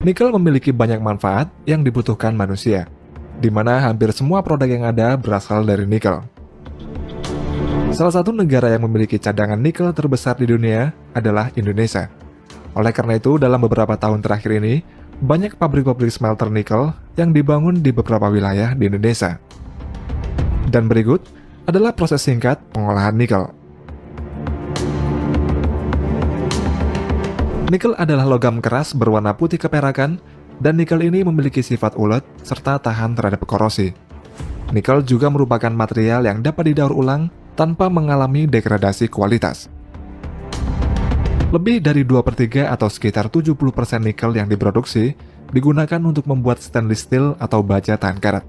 Nikel memiliki banyak manfaat yang dibutuhkan manusia, di mana hampir semua produk yang ada berasal dari nikel. Salah satu negara yang memiliki cadangan nikel terbesar di dunia adalah Indonesia. Oleh karena itu, dalam beberapa tahun terakhir ini, banyak pabrik-pabrik smelter nikel yang dibangun di beberapa wilayah di Indonesia. Dan berikut adalah proses singkat pengolahan nikel. Nikel adalah logam keras berwarna putih keperakan, dan nikel ini memiliki sifat ulet serta tahan terhadap korosi. Nikel juga merupakan material yang dapat didaur ulang tanpa mengalami degradasi kualitas. Lebih dari 2/3 atau sekitar 70% nikel yang diproduksi digunakan untuk membuat stainless steel atau baja tahan karat.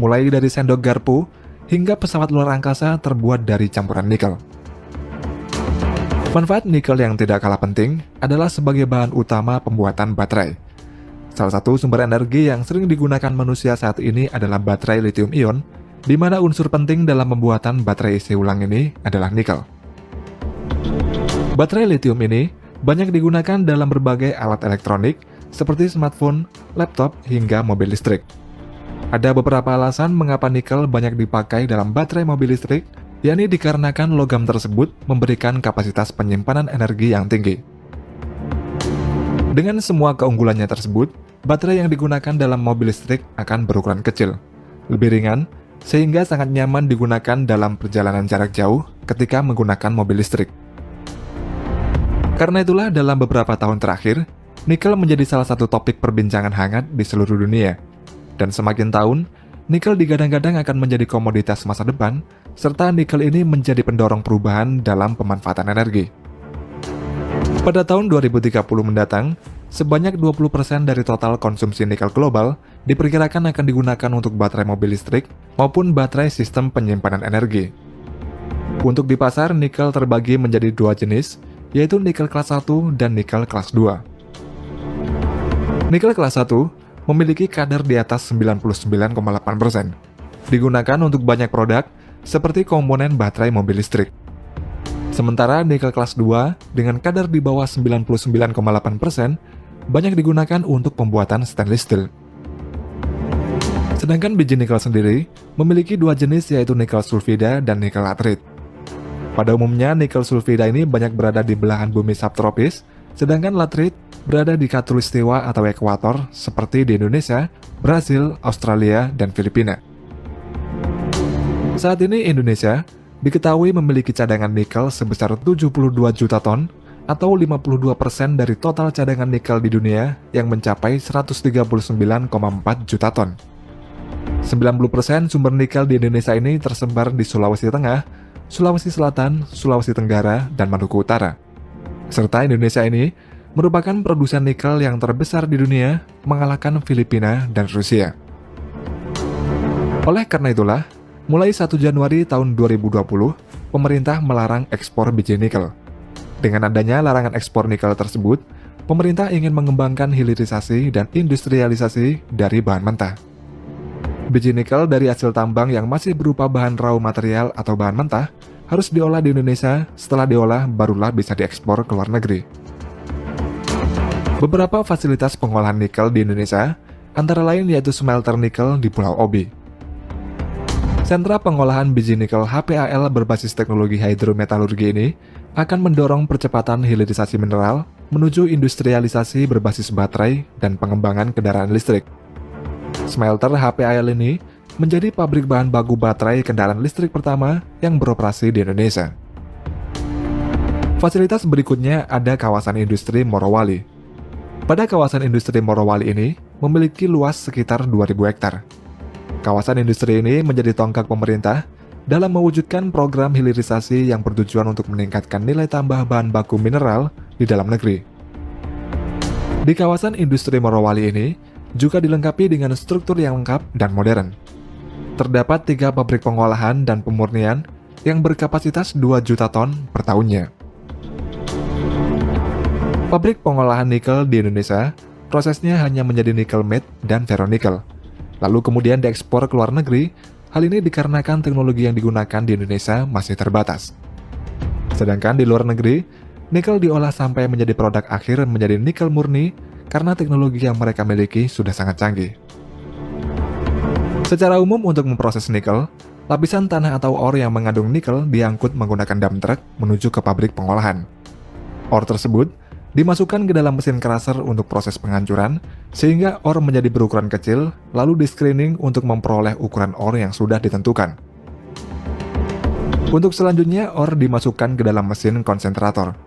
Mulai dari sendok garpu hingga pesawat luar angkasa terbuat dari campuran nikel. Manfaat nikel yang tidak kalah penting adalah sebagai bahan utama pembuatan baterai. Salah satu sumber energi yang sering digunakan manusia saat ini adalah baterai lithium-ion, di mana unsur penting dalam pembuatan baterai isi ulang ini adalah nikel. Baterai lithium ini banyak digunakan dalam berbagai alat elektronik seperti smartphone, laptop, hingga mobil listrik. Ada beberapa alasan mengapa nikel banyak dipakai dalam baterai mobil listrik, yakni dikarenakan logam tersebut memberikan kapasitas penyimpanan energi yang tinggi. Dengan semua keunggulannya tersebut, baterai yang digunakan dalam mobil listrik akan berukuran kecil, lebih ringan, sehingga sangat nyaman digunakan dalam perjalanan jarak jauh ketika menggunakan mobil listrik. Karena itulah dalam beberapa tahun terakhir, nikel menjadi salah satu topik perbincangan hangat di seluruh dunia. Dan semakin tahun, nikel digadang-gadang akan menjadi komoditas masa depan, serta nikel ini menjadi pendorong perubahan dalam pemanfaatan energi. Pada tahun 2030 mendatang, sebanyak 20% dari total konsumsi nikel global diperkirakan akan digunakan untuk baterai mobil listrik maupun baterai sistem penyimpanan energi. Untuk di pasar, nikel terbagi menjadi dua jenis, yaitu nikel kelas 1 dan nikel kelas 2. Nikel kelas 1 memiliki kadar di atas 99,8%. Digunakan untuk banyak produk, seperti komponen baterai mobil listrik. Sementara nikel kelas 2 dengan kadar di bawah 99,8% banyak digunakan untuk pembuatan stainless steel. Sedangkan biji nikel sendiri memiliki dua jenis, yaitu nikel sulfida dan nikel laterite. Pada umumnya nikel sulfida ini banyak berada di belahan bumi subtropis, sedangkan laterite berada di khatulistiwa atau ekuator seperti di Indonesia, Brasil, Australia, dan Filipina. Saat ini Indonesia diketahui memiliki cadangan nikel sebesar 72 juta ton atau 52% dari total cadangan nikel di dunia yang mencapai 139,4 juta ton. 90% sumber nikel di Indonesia ini tersebar di Sulawesi Tengah, Sulawesi Selatan, Sulawesi Tenggara, dan Maluku Utara. Serta Indonesia ini merupakan produsen nikel yang terbesar di dunia, mengalahkan Filipina dan Rusia. Oleh karena itulah, mulai 1 Januari tahun 2020, pemerintah melarang ekspor biji nikel. Dengan adanya larangan ekspor nikel tersebut, pemerintah ingin mengembangkan hilirisasi dan industrialisasi dari bahan mentah. Biji nikel dari hasil tambang yang masih berupa bahan raw material atau bahan mentah harus diolah di Indonesia, setelah diolah barulah bisa diekspor ke luar negeri. Beberapa fasilitas pengolahan nikel di Indonesia, antara lain yaitu smelter nikel di Pulau Obi. Sentra pengolahan biji nikel HPAL berbasis teknologi hidrometalurgi ini akan mendorong percepatan hilirisasi mineral menuju industrialisasi berbasis baterai dan pengembangan kendaraan listrik. Smelter HPAL ini menjadi pabrik bahan baku baterai kendaraan listrik pertama yang beroperasi di Indonesia. Fasilitas berikutnya ada kawasan industri Morowali. Pada kawasan industri Morowali ini memiliki luas sekitar 2.000 hektar. Kawasan industri ini menjadi tonggak pemerintah dalam mewujudkan program hilirisasi yang bertujuan untuk meningkatkan nilai tambah bahan baku mineral di dalam negeri. Di kawasan industri Morowali ini juga dilengkapi dengan struktur yang lengkap dan modern. Terdapat 3 pabrik pengolahan dan pemurnian yang berkapasitas 2 juta ton per tahunnya. Pabrik pengolahan nikel di Indonesia, prosesnya hanya menjadi nikel matte dan ferronikel, lalu kemudian diekspor ke luar negeri. Hal ini dikarenakan teknologi yang digunakan di Indonesia masih terbatas. Sedangkan di luar negeri, nikel diolah sampai menjadi produk akhir menjadi nikel murni karena teknologi yang mereka miliki sudah sangat canggih. Secara umum untuk memproses nikel, lapisan tanah atau ore yang mengandung nikel diangkut menggunakan dump truck menuju ke pabrik pengolahan. Ore tersebut dimasukkan ke dalam mesin crusher untuk proses penghancuran, sehingga ore menjadi berukuran kecil, lalu di-screening untuk memperoleh ukuran ore yang sudah ditentukan. Untuk selanjutnya, ore dimasukkan ke dalam mesin konsentrator.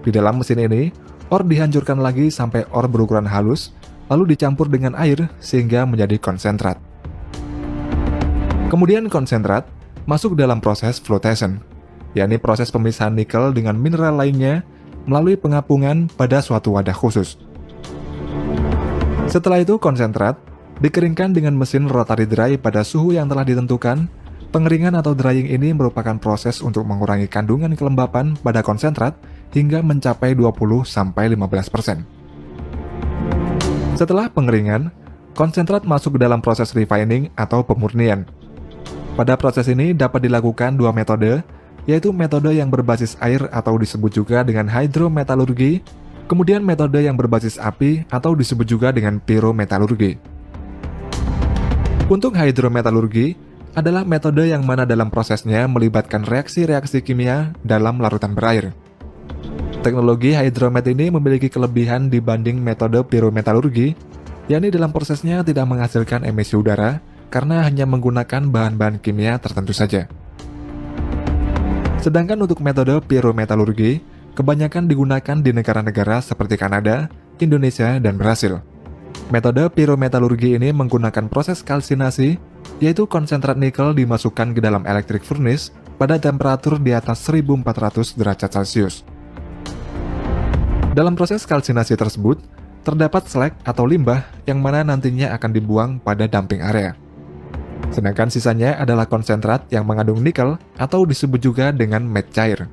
Di dalam mesin ini, ore dihancurkan lagi sampai ore berukuran halus, lalu dicampur dengan air sehingga menjadi konsentrat. Kemudian konsentrat masuk dalam proses flotation, yakni proses pemisahan nikel dengan mineral lainnya melalui pengapungan pada suatu wadah khusus. Setelah itu konsentrat dikeringkan dengan mesin rotary dry pada suhu yang telah ditentukan. Pengeringan atau drying ini merupakan proses untuk mengurangi kandungan kelembapan pada konsentrat hingga mencapai 20-15%. Setelah pengeringan, konsentrat masuk ke dalam proses refining atau pemurnian. Pada proses ini dapat dilakukan dua metode, yaitu metode yang berbasis air atau disebut juga dengan hidrometalurgi, kemudian metode yang berbasis api atau disebut juga dengan pyrometalurgi. Untuk hidrometalurgi adalah metode yang mana dalam prosesnya melibatkan reaksi-reaksi kimia dalam larutan berair. Teknologi hidromet ini memiliki kelebihan dibanding metode pyrometalurgi, yakni dalam prosesnya tidak menghasilkan emisi udara karena hanya menggunakan bahan-bahan kimia tertentu saja. Sedangkan untuk metode pyrometalurgi, kebanyakan digunakan di negara-negara seperti Kanada, Indonesia, dan Brasil. Metode pyrometalurgi ini menggunakan proses kalsinasi, yaitu konsentrat nikel dimasukkan ke dalam electric furnace pada temperatur di atas 1400 derajat Celcius. Dalam proses kalsinasi tersebut, terdapat slag atau limbah yang mana nantinya akan dibuang pada dumping area. Sedangkan sisanya adalah konsentrat yang mengandung nikel atau disebut juga dengan matte cair.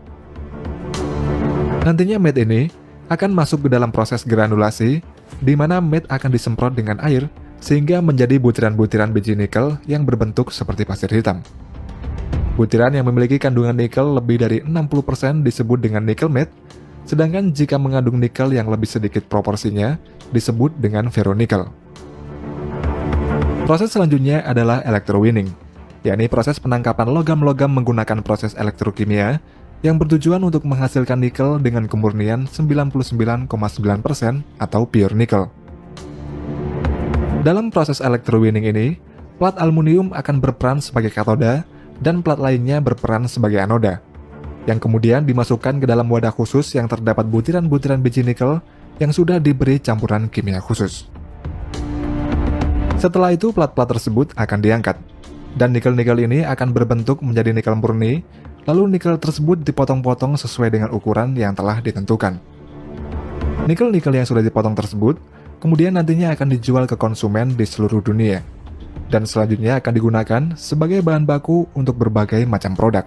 Nantinya matte ini akan masuk ke dalam proses granulasi, di mana matte akan disemprot dengan air sehingga menjadi butiran-butiran biji nikel yang berbentuk seperti pasir hitam. Butiran yang memiliki kandungan nikel lebih dari 60% disebut dengan nickel matte, sedangkan jika mengandung nikel yang lebih sedikit proporsinya disebut dengan ferronikel. Proses selanjutnya adalah electrowinning, yakni proses penangkapan logam-logam menggunakan proses elektrokimia yang bertujuan untuk menghasilkan nikel dengan kemurnian 99,9% atau pure nickel. Dalam proses electrowinning ini, plat aluminium akan berperan sebagai katoda dan plat lainnya berperan sebagai anoda, yang kemudian dimasukkan ke dalam wadah khusus yang terdapat butiran-butiran biji nikel yang sudah diberi campuran kimia khusus. Setelah itu, plat-plat tersebut akan diangkat, dan nikel-nikel ini akan berbentuk menjadi nikel murni, lalu nikel tersebut dipotong-potong sesuai dengan ukuran yang telah ditentukan. Nikel-nikel yang sudah dipotong tersebut kemudian nantinya akan dijual ke konsumen di seluruh dunia, dan selanjutnya akan digunakan sebagai bahan baku untuk berbagai macam produk.